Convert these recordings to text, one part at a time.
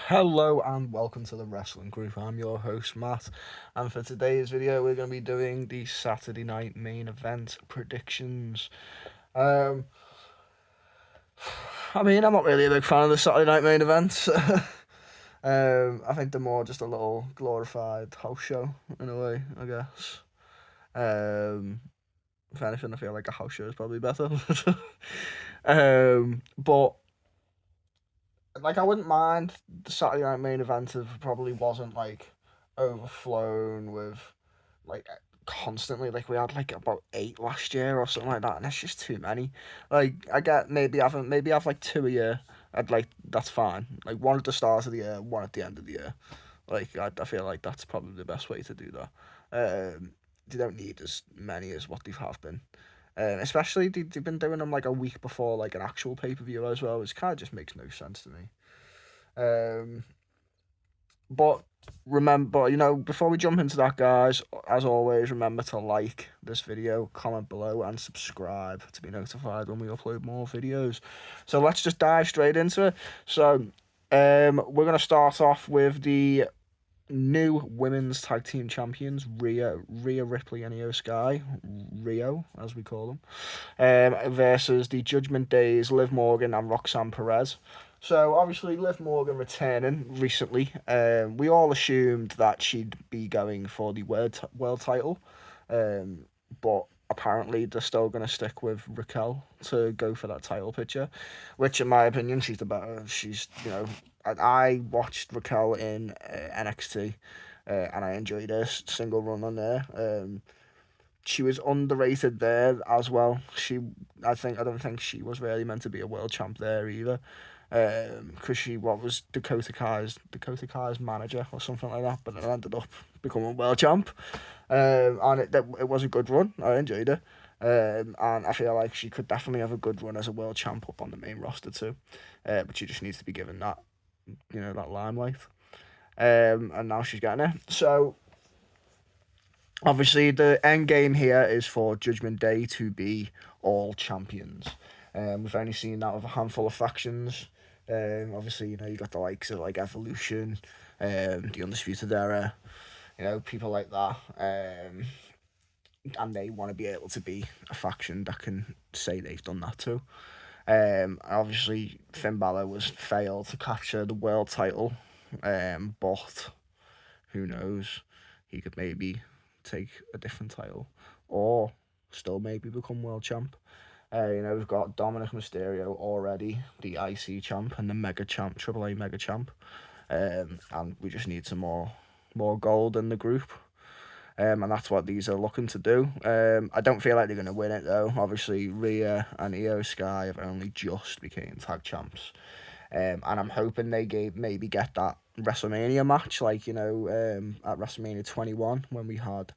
Hello and welcome to the Wrestling Group. I'm your host Matt, and for today's video, we're going to be doing the Saturday night main event predictions. Um, I'm not really a big fan of the Saturday night main events. I think they're more just a little glorified house show in a way, I guess. Um, if anything, I feel like a house show is probably better. But like I wouldn't mind the Saturday night main event if it probably wasn't like overflown with like constantly. Like we had like about 8 last year or something like that, and it's just too many. Like I get maybe have like 2 a year. I'd like that's fine. Like one at the start of the year, one at the end of the year. Like I feel like that's probably the best way to do that. They don't need as many as what they have been. Especially they've been doing them like a week before like an actual pay-per-view as well, which kind of just makes no sense to me. Um, but remember, before we jump into that, guys, as always, remember to like this video, comment below, and subscribe to be notified when we upload more videos. So let's just dive straight into it. So, we're gonna start off with the new women's tag team champions, Rhea Ripley and Io Sky, Rio as we call them, versus the Judgment Days, Liv Morgan and Roxanne Perez. So obviously Liv Morgan returning recently. We all assumed that she'd be going for the world title, but apparently they're still going to stick with Raquel to go for that title picture, which in my opinion she's the better. I watched Raquel in NXT, and I enjoyed her single run on there. She was underrated there as well. I don't think she was really meant to be a world champ there either. Because she was Dakota Kai's manager or something like that, but it ended up becoming world champ. And it was a good run. I enjoyed it. And I feel like she could definitely have a good run as a world champ up on the main roster too. But she just needs to be given that limelight. And now she's getting it. So obviously, the end game here is for Judgment Day to be all champions. We've only seen that with a handful of factions. Obviously, you got the likes of like Evolution, the Undisputed Era, people like that. And they want to be able to be a faction that can say they've done that too. Obviously, Finn Balor was failed to capture the world title, but who knows? He could maybe take a different title or still maybe become world champ. We've got Dominic Mysterio already, the IC champ and the Mega champ, AAA Mega champ. And we just need some more gold in the group. And that's what these are looking to do. I don't feel like they're going to win it though. Obviously, Rhea and Io Sky have only just became tag champs. And I'm hoping they maybe get that WrestleMania match, like, at WrestleMania 21 when we had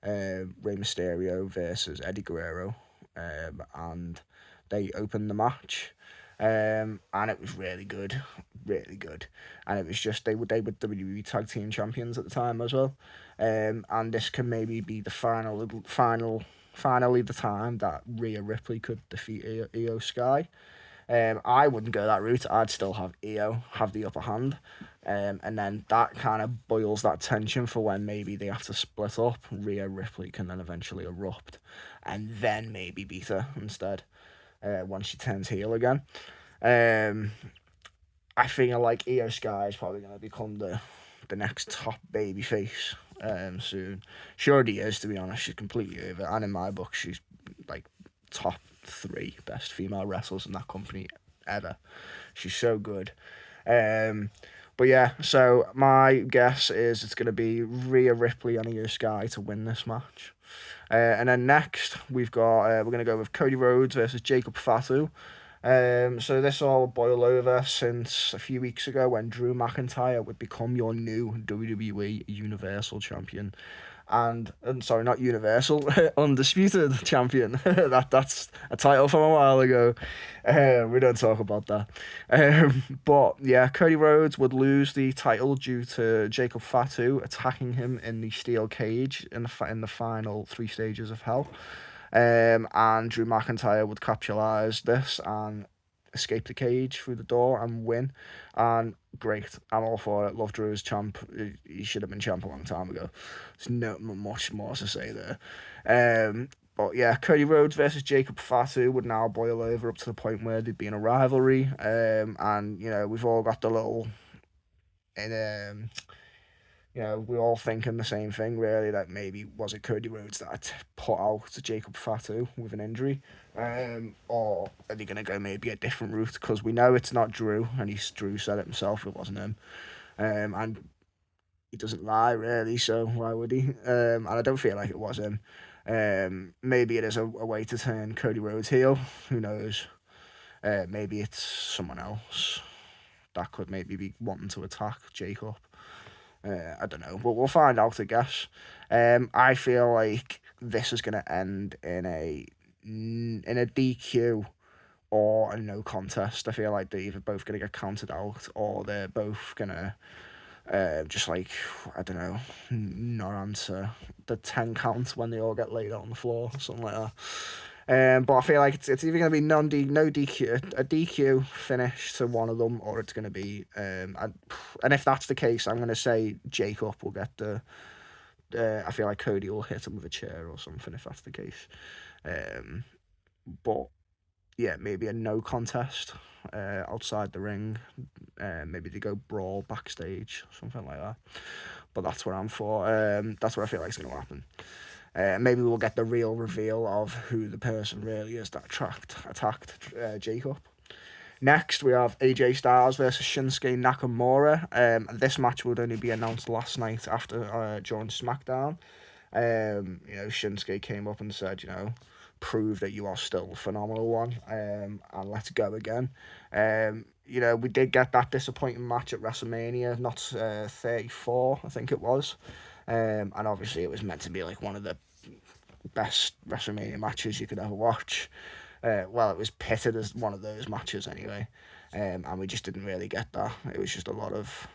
Rey Mysterio versus Eddie Guerrero. And they opened the match. And it was really good, really good. And it was just they were WWE Tag Team Champions at the time as well. And this can maybe be the finally the time that Rhea Ripley could defeat Io Sky. I wouldn't go that route. I'd still have Io have the upper hand. And then that kind of boils that tension for when maybe they have to split up. Rhea Ripley can then eventually erupt and then maybe beat her instead once she turns heel again. I feel like Io Sky is probably going to become the next top babyface soon. She already is, to be honest. She's completely over. And in my book, she's like top 3 best female wrestlers in that company ever. She's so good. But yeah, so my guess is it's going to be Rhea Ripley and Io Sky to win this match. And then next we've got we're going to go with Cody Rhodes versus Jacob Fatu. So this all boiled over since a few weeks ago when Drew McIntyre would become your new WWE Universal Champion. And sorry, not Universal, Undisputed Champion. That's a title from a while ago. We don't talk about that. But yeah, Cody Rhodes would lose the title due to Jacob Fatu attacking him in the steel cage in the final 3 stages of Hell. And Drew McIntyre would capitalize this and escape the cage through the door and win. And great, I'm all for it. Love Drew as champ. He should have been champ a long time ago. There's not much more to say there. But yeah, Cody Rhodes versus Jacob Fatu would now boil over up to the point where they'd be in a rivalry. And we've all got the little, and we're all thinking the same thing, really, that maybe was it Cody Rhodes that had put out Jacob Fatu with an injury? Or are they going to go maybe a different route? Because we know it's not Drew, and Drew said it himself, it wasn't him. And he doesn't lie, really, so why would he? And I don't feel like it was him. Maybe it is a way to turn Cody Rhodes heel, who knows? Maybe it's someone else that could maybe be wanting to attack Jacob. I don't know, but we'll find out, I guess. I feel like this is going to end in a DQ or a no contest. I feel like they're either both going to get counted out or they're both going to just like, I don't know, not answer the 10 count when they all get laid out on the floor, something like that. But I feel like it's either going to be no DQ, a DQ finish to one of them, or it's going to be and if that's the case, I'm going to say Jacob will get the. I feel like Cody will hit him with a chair or something if that's the case. But yeah, maybe a no contest outside the ring. Maybe they go brawl backstage, something like that. But that's what I'm for. That's what I feel like is going to happen. Maybe we'll get the real reveal of who the person really is that attacked Jacob. Next, we have AJ Styles versus Shinsuke Nakamura. This match would only be announced last night after during SmackDown. Shinsuke came up and said, prove that you are still a phenomenal one, and let's go again. We did get that disappointing match at WrestleMania, not 34, I think it was. And obviously it was meant to be like one of the best WrestleMania matches you could ever watch. Well, it was pitted as one of those matches anyway, and we just didn't really get that. It was just a lot of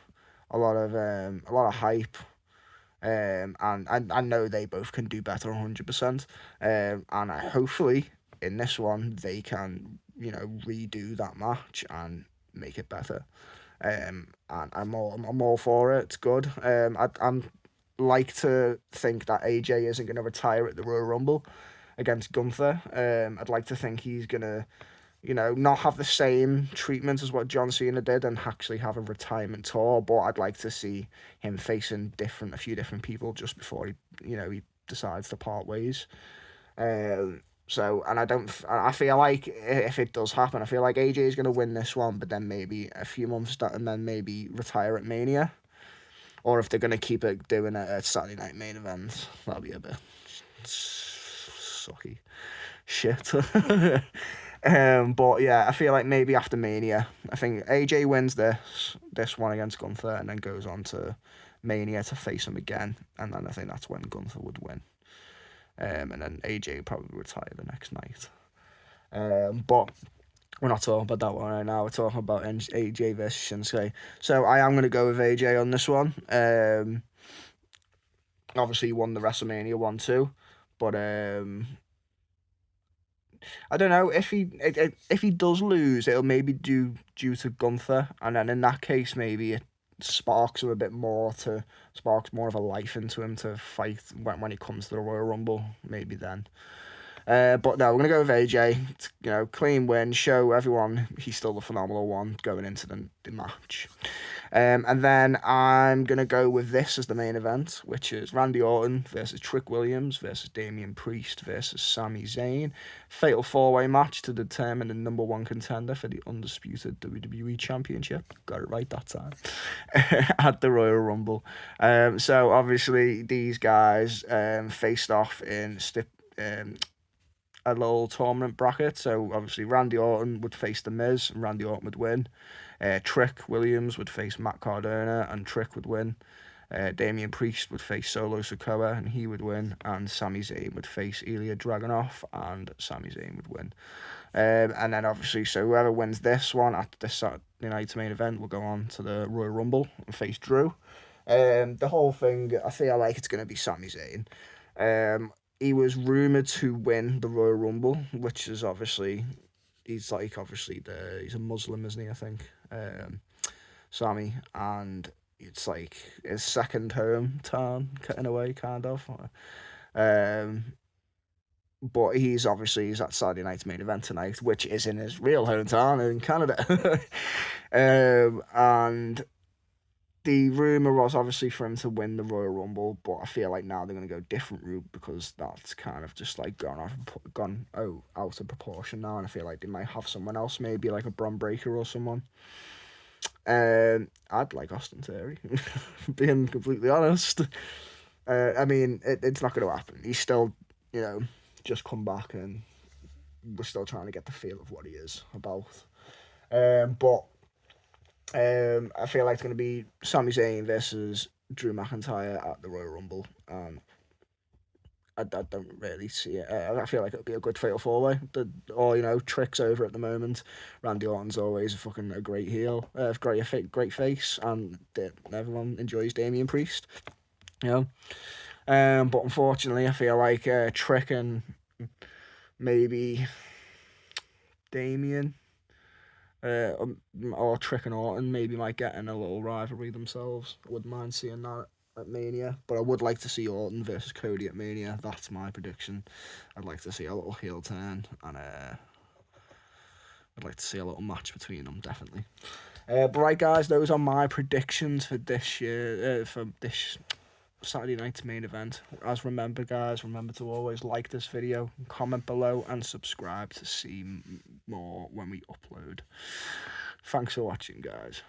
hype. And I know they both can do better 100%. And hopefully in this one they can redo that match and make it better. And I'm all for it. It's good. I'm like to think that AJ isn't going to retire at the Royal Rumble against Gunther. I'd like to think he's going to, not have the same treatment as what John Cena did and actually have a retirement tour, but I'd like to see him facing a few different people just before he decides to part ways. I feel like if it does happen, I feel like AJ is going to win this one, but then maybe a few months and then maybe retire at Mania. Or if they're going to keep it doing it at Saturday Night Main Event, that'll be a bit sucky shit. But yeah, I feel like maybe after Mania, I think AJ wins this one against Gunther and then goes on to Mania to face him again, and then I think that's when Gunther would win. And then AJ would probably retire the next night. But we're not talking about that one right now. We're talking about AJ versus Shinsuke. So I am going to go with AJ on this one. Obviously, he won the WrestleMania one too, but I don't know if he does lose, it'll maybe due to Gunther, and then in that case, maybe it sparks more of a life into him to fight when he comes to the Royal Rumble. Maybe then. But no, we're going to go with AJ. Clean win, show everyone he's still the phenomenal one going into the match. And then I'm going to go with this as the main event, which is Randy Orton versus Trick Williams versus Damian Priest versus Sami Zayn. Fatal 4-way match to determine the number one contender for the undisputed WWE Championship. Got it right that time. At the Royal Rumble. So obviously these guys faced off in a little tournament bracket. So obviously Randy Orton would face The Miz and Randy Orton would win. Trick Williams would face Matt Cardona and Trick would win. Damian Priest would face Solo Sikoa and he would win. And Sami Zayn would face Ilya Dragunov and Sami Zayn would win. And then obviously, so whoever wins this one at this Saturday night's main event will go on to the Royal Rumble and face Drew. The whole thing, I feel like it's going to be Sami Zayn. He was rumoured to win the Royal Rumble, which is obviously he's like obviously he's a Muslim, isn't he? I think Sammy, and it's like his second hometown in a way, kind of. Um, but he's at Saturday night's main event tonight, which is in his real hometown in Canada. And the rumour was obviously for him to win the Royal Rumble, but I feel like now they're going to go different route because that's kind of just like gone out of proportion now, and I feel like they might have someone else, maybe like a Bron Breakker or someone. I'd like Austin Theory, being completely honest. I mean, it's not going to happen. He's still, just come back, and we're still trying to get the feel of what he is about. But I feel like it's going to be Sami Zayn versus Drew McIntyre at the Royal Rumble. I don't really see it. I feel like it'll be a good fatal four-way. Or Trick's over at the moment. Randy Orton's always a great heel, great face, and everyone enjoys Damian Priest. But unfortunately, I feel like Trick and maybe Damian, or Trick and Orton maybe might get in a little rivalry themselves. I wouldn't mind seeing that at Mania, but I would like to see Orton versus Cody at Mania. That's my prediction. I'd like to see a little heel turn, and I'd like to see a little match between them, definitely. But right, guys, those are my predictions for this year, for this Saturday night's main event. Remember to always like this video, comment below, and subscribe to see more when we upload. Thanks for watching, guys.